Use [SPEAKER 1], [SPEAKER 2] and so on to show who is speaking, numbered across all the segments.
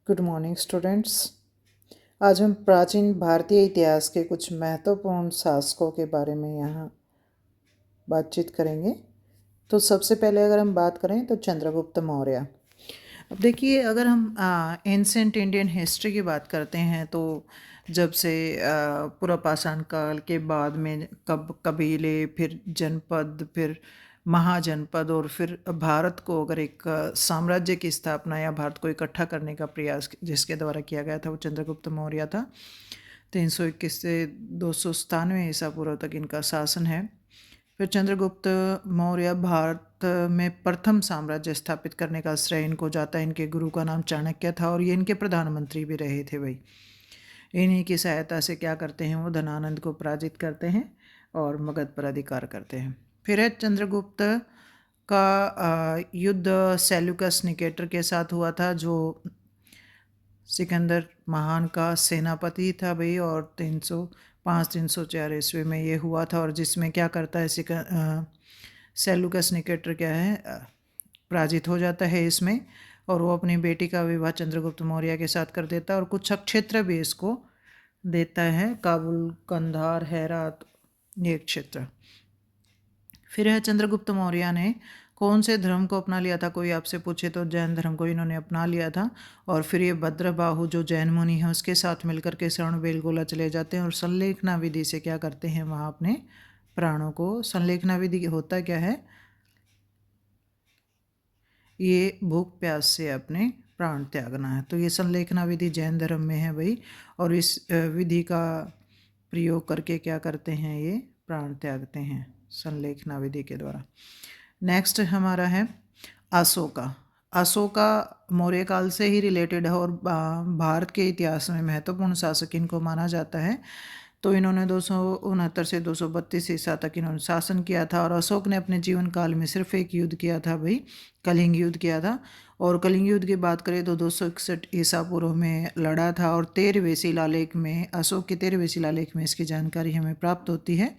[SPEAKER 1] Good morning students. आज हम प्राचीन भारतीय इतिहास के कुछ महत्वपूर्ण शासकों के बारे में यहाँ बातचीत करेंगे। तो सबसे पहले अगर हम बात करें तो चंद्रगुप्त मौर्य। अब देखिए, अगर हम एंसेंट इंडियन हिस्ट्री की बात करते हैं तो जब से पुरापाषाण काल के बाद में कबीले, फिर जनपद, फिर महाजनपद, और फिर भारत को अगर एक साम्राज्य की स्थापना या भारत को इकट्ठा करने का प्रयास जिसके द्वारा किया गया था वो चंद्रगुप्त मौर्य था। 321 से 297 ईसा पूर्व तक इनका शासन है। फिर चंद्रगुप्त मौर्य भारत में प्रथम साम्राज्य स्थापित करने का श्रेय इनको जाता है। इनके गुरु का नाम चाणक्य था और ये इनके प्रधानमंत्री भी रहे थे भाई। इन्हीं की सहायता से क्या करते हैं, वो धनानंद को पराजित करते हैं और मगध पर अधिकार करते हैं। फिर है चंद्रगुप्त का युद्ध सेल्यूकस निकेटर के साथ हुआ था, जो सिकंदर महान का सेनापति था भाई, और 304 ईस्वी में ये हुआ था। और जिसमें क्या करता है सेल्यूकस निकेटर क्या है, पराजित हो जाता है इसमें, और वो अपनी बेटी का विवाह चंद्रगुप्त मौर्य के साथ कर देता है और कुछ क्षेत्र भी इसको देता है, काबुल, कंधार, हेरात, ये क्षेत्र। फिर है चंद्रगुप्त मौर्य ने कौन से धर्म को अपना लिया था, कोई आपसे पूछे तो जैन धर्म को इन्होंने अपना लिया था। और फिर ये भद्रबाहु जो जैन मुनि है उसके साथ मिलकर के श्रवण बेलगोला चले जाते हैं और संलेखना विधि से क्या करते हैं, वहाँ अपने प्राणों को, संलेखना विधि होता क्या है, ये भूख प्यास से अपने प्राण त्यागना है। तो ये संलेखना विधि जैन धर्म में है भाई, और इस विधि का प्रयोग करके क्या करते हैं, ये प्राण त्यागते हैं संलेखना विधि के द्वारा। नेक्स्ट हमारा है अशोका। अशोका मौर्य काल से ही रिलेटेड है और भारत के इतिहास में महत्वपूर्ण शासक इनको माना जाता है। तो इन्होंने 269 से 232 ईसा तक इन्होंने शासन किया था। और अशोक ने अपने जीवन काल में सिर्फ एक युद्ध किया था भाई, कलिंग युद्ध किया था। और कलिंग युद्ध की बात करें तो 261 ईसा पूर्व में लड़ा था। और 13वें शिलालेख में, अशोक के 13वें शिलालेख में इसकी जानकारी हमें प्राप्त होती है।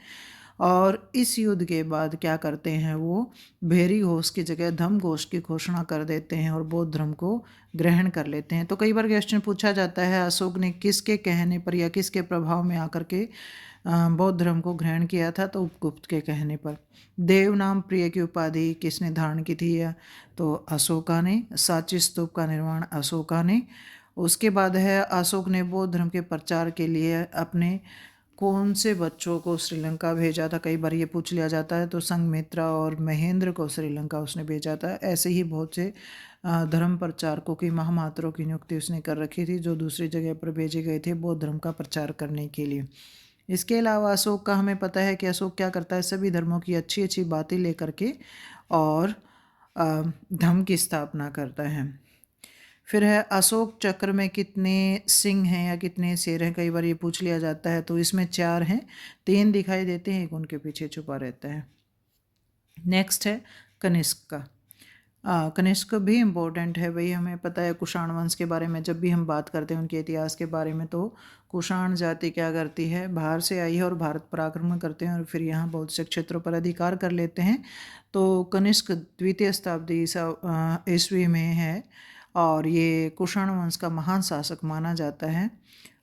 [SPEAKER 1] और इस युद्ध के बाद क्या करते हैं, वो भेरी घोष की जगह धम्म घोष की घोषणा कर देते हैं और बौद्ध धर्म को ग्रहण कर लेते हैं। तो कई बार क्वेश्चन पूछा जाता है, अशोक ने किसके कहने पर या किसके प्रभाव में आकर के बौद्ध धर्म को ग्रहण किया था, तो उपगुप्त के कहने पर। देव नाम प्रिय की उपाधि किसने धारण की थी, या तो अशोका ने। सांची स्तूप का निर्माण अशोका ने। उसके बाद है, अशोक ने बौद्ध धर्म के प्रचार के लिए अपने कौन से बच्चों को श्रीलंका भेजा था, कई बार ये पूछ लिया जाता है। तो संघमित्रा और महेंद्र को श्रीलंका उसने भेजा था। ऐसे ही बहुत से धर्म प्रचारकों की, महामात्रों की नियुक्ति उसने कर रखी थी, जो दूसरी जगह पर भेजे गए थे बौद्ध धर्म का प्रचार करने के लिए। इसके अलावा अशोक का हमें पता है कि अशोक क्या करता है, सभी धर्मों की अच्छी अच्छी बातें लेकर के और धर्म की स्थापना करता है। फिर है अशोक चक्र में कितने सिंह हैं या कितने शेर हैं, कई बार ये पूछ लिया जाता है। तो इसमें 4 हैं, 3 दिखाई देते हैं, एक उनके पीछे छुपा रहता है। नेक्स्ट है कनिष्क का। कनिष्क भी इम्पोर्टेंट है भाई, हमें पता है कुषाण वंश के बारे में जब भी हम बात करते हैं उनके इतिहास के बारे में, तो कुषाण जाति क्या करती है, बाहर से आई है और भारत पर आक्रमण करते हैं और फिर यहाँ बहुत से क्षेत्रों पर अधिकार कर लेते हैं। तो कनिष्क द्वितीय शताब्दी ईस्वी में है और ये कुषाण वंश का महान शासक माना जाता है।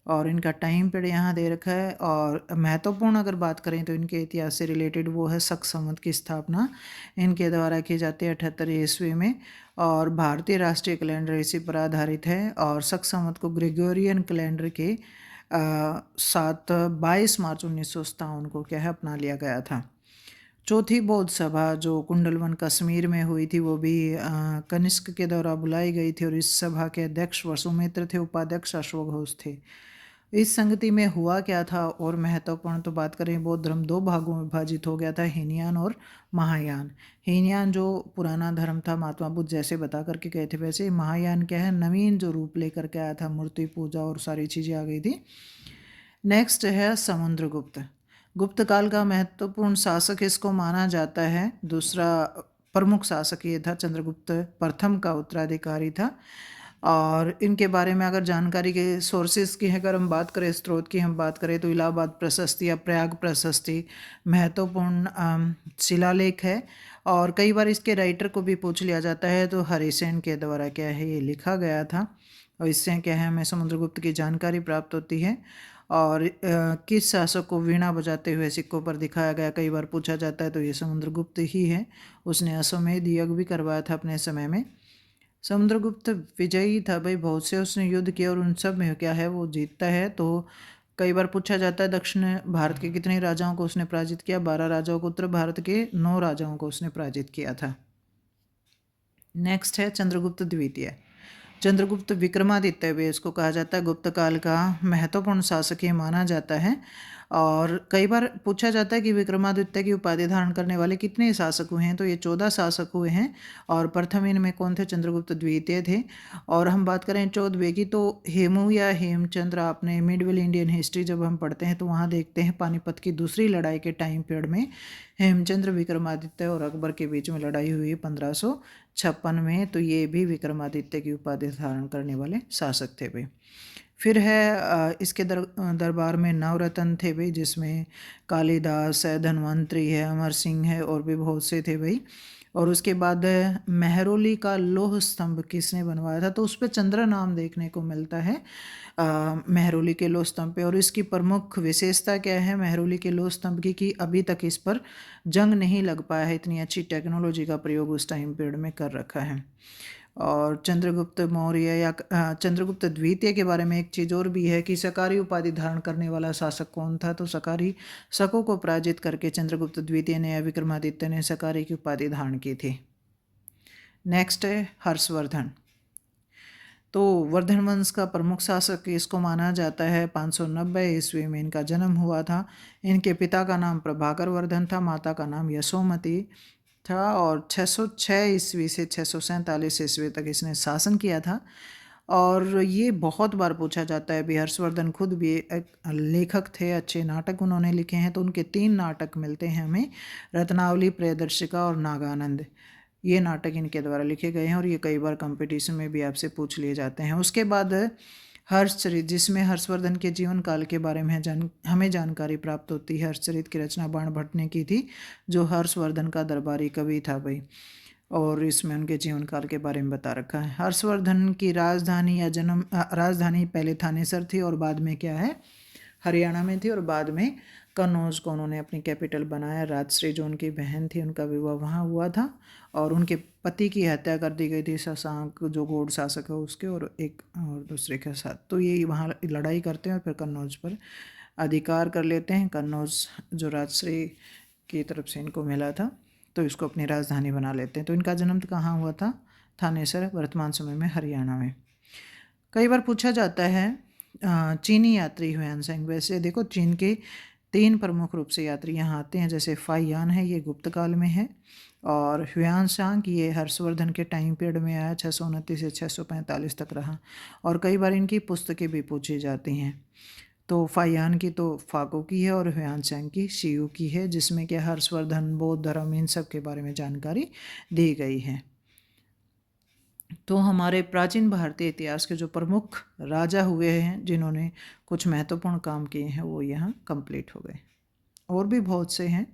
[SPEAKER 1] और इनका टाइम पीरियड यहाँ दे रखा है। और महत्वपूर्ण अगर बात करें तो इनके इतिहास से रिलेटेड वो है शक संवत की स्थापना इनके द्वारा की जाती है 78 ईस्वी में। और भारतीय राष्ट्रीय कैलेंडर इसी पर आधारित है। और शक संवत को ग्रेगोरियन कैलेंडर के साथ 22 मार्च 1957 को क्या है अपना लिया गया था। चौथी बौद्ध सभा जो कुंडलवन कश्मीर में हुई थी, वो भी कनिष्क के द्वारा बुलाई गई थी और इस सभा के अध्यक्ष वसुमित्र थे, उपाध्यक्ष अश्वघोष घोष थे। इस संगति में हुआ क्या था, और महत्वपूर्ण तो बात करें, बौद्ध धर्म 2 भागों में विभाजित हो गया था, हीनयान और महायान। हीनयान जो पुराना धर्म था, महात्मा बुद्ध जैसे बता करके गए थे, वैसे महायान क्या है, नवीन जो रूप लेकर के आया था, मूर्ति पूजा और सारी चीज़ें आ गई थी। नेक्स्ट है समुद्रगुप्त। गुप्त काल का महत्वपूर्ण शासक इसको माना जाता है। दूसरा प्रमुख शासक ये था, चंद्रगुप्त प्रथम का उत्तराधिकारी था। और इनके बारे में अगर जानकारी के सोर्सेज की अगर हम बात करें, स्रोत की हम बात करें, तो इलाहाबाद प्रशस्ति या प्रयाग प्रशस्ति महत्वपूर्ण शिलालेख है। और कई बार इसके राइटर को भी पूछ लिया जाता है, तो हरिसेन के द्वारा क्या है ये लिखा गया था। और इससे क्या है हमें समुद्रगुप्त की जानकारी प्राप्त होती है। और किस शासक को वीणा बजाते हुए सिक्कों पर दिखाया गया, कई बार पूछा जाता है, तो ये समुद्रगुप्त ही है। उसने अश्वमेध यज्ञ भी करवाया था अपने समय में। समुद्रगुप्त विजयी था भाई, बहुत से उसने युद्ध किए और उन सब में क्या है वो जीतता है। तो कई बार पूछा जाता है दक्षिण भारत के कितने राजाओं को उसने पराजित किया, 12 राजाओं को, उत्तर भारत के 9 राजाओं को उसने पराजित किया था। नेक्स्ट है चंद्रगुप्त द्वितीय। चंद्रगुप्त विक्रमादित्य भी इसको कहा जाता है, गुप्त काल का महत्वपूर्ण शासक ये माना जाता है। और कई बार पूछा जाता है कि विक्रमादित्य की उपाधि धारण करने वाले कितने शासक हुए हैं, तो ये 14 शासक हुए हैं। और प्रथम इनमें कौन थे, चंद्रगुप्त द्वितीय थे। और हम बात करें 14वें की, तो हेमू या हेमचंद्र, आपने मिडवेल इंडियन हिस्ट्री जब हम पढ़ते हैं तो वहाँ देखते हैं पानीपत की दूसरी लड़ाई के टाइम पीरियड में हेमचंद्र विक्रमादित्य और अकबर के बीच में लड़ाई हुई 1556 में। तो ये भी विक्रमादित्य की उपाधि धारण करने वाले शासक थे भाई। फिर है इसके दरबार में नवरत्न थे भाई, जिसमें कालिदास है, धन्वंतरी है, अमर सिंह है और भी बहुत से थे भाई। और उसके बाद मेहरौली का लौह स्तंभ किसने बनवाया था, तो उस पर चंद्र नाम देखने को मिलता है मेहरौली के लौह स्तंभ पे। और इसकी प्रमुख विशेषता क्या है मेहरौली के लौह स्तंभ की, कि अभी तक इस पर जंग नहीं लग पाया है, इतनी अच्छी टेक्नोलॉजी का प्रयोग उस टाइम पीरियड में कर रखा है। और चंद्रगुप्त मौर्य या चंद्रगुप्त द्वितीय के बारे में एक चीज़ और भी है कि सकारी उपाधि धारण करने वाला शासक कौन था, तो सकारी शकों को पराजित करके चंद्रगुप्त द्वितीय ने या विक्रमादित्य ने सकारी की उपाधि धारण की थी। नेक्स्ट है हर्षवर्धन। तो वर्धन वंश का प्रमुख शासक इसको माना जाता है। 590 ईस्वी में इनका जन्म हुआ था। इनके पिता का नाम प्रभाकर वर्धन था, माता का नाम यशोमती था। और 606 ईस्वी से 647 ईस्वी तक इसने शासन किया था। और ये बहुत बार पूछा जाता है भी, हर्षवर्धन खुद भी एक लेखक थे, अच्छे नाटक उन्होंने लिखे हैं। तो उनके 3 नाटक मिलते हैं हमें, रत्नावली, प्रियदर्शिका और नागानंद। ये नाटक इनके द्वारा लिखे गए हैं और ये कई बार कंपटीशन में भी आपसे पूछ लिए जाते हैं। उसके बाद हर्षचरित, जिसमें हर्षवर्धन के जीवन काल के बारे में हमें जानकारी प्राप्त होती है। हर्षचरित की रचना बाणभट्ट ने की थी, जो हर्षवर्धन का दरबारी कवि था भाई। और इसमें उनके जीवन काल के बारे में बता रखा है। हर्षवर्धन की राजधानी या राजधानी पहले थानेसर थी और बाद में क्या है हरियाणा में थी। और बाद में कन्नौज को उन्होंने अपनी कैपिटल बनाया। राजश्री जो उनकी बहन थी, उनका विवाह वहाँ हुआ था। और उनके पति की हत्या कर दी गई थी, शशांक जो गौड़ शासक है उसके और एक और दूसरे के साथ। तो ये वहाँ लड़ाई करते हैं और फिर कन्नौज पर अधिकार कर लेते हैं। कन्नौज जो राजश्री की तरफ से इनको मिला था, तो इसको अपनी राजधानी बना लेते हैं। तो इनका जन्म कहाँ हुआ था, थानेसर, वर्तमान समय में हरियाणा में। कई बार पूछा जाता है चीनी यात्री ह्वेनसांग। वैसे देखो चीन के 3 प्रमुख रूप से यात्री यहाँ आते हैं, जैसे फाइयान है, ये गुप्त काल में है। और ह्वेनसांग ये हर्षवर्धन के टाइम पीरियड में आया, 629 से 645 तक रहा। और कई बार इनकी पुस्तकें भी पूछी जाती हैं। तो फाइयान की तो फाको की है और ह्वेनसांग की शियू की है, जिसमें कि हर्षवर्धन, बौद्ध धर्म, इन सब के बारे में जानकारी दी गई है। तो हमारे प्राचीन भारतीय इतिहास के जो प्रमुख राजा हुए हैं, जिन्होंने कुछ महत्वपूर्ण काम किए हैं, वो यहाँ कंप्लीट हो गए। और भी बहुत से हैं।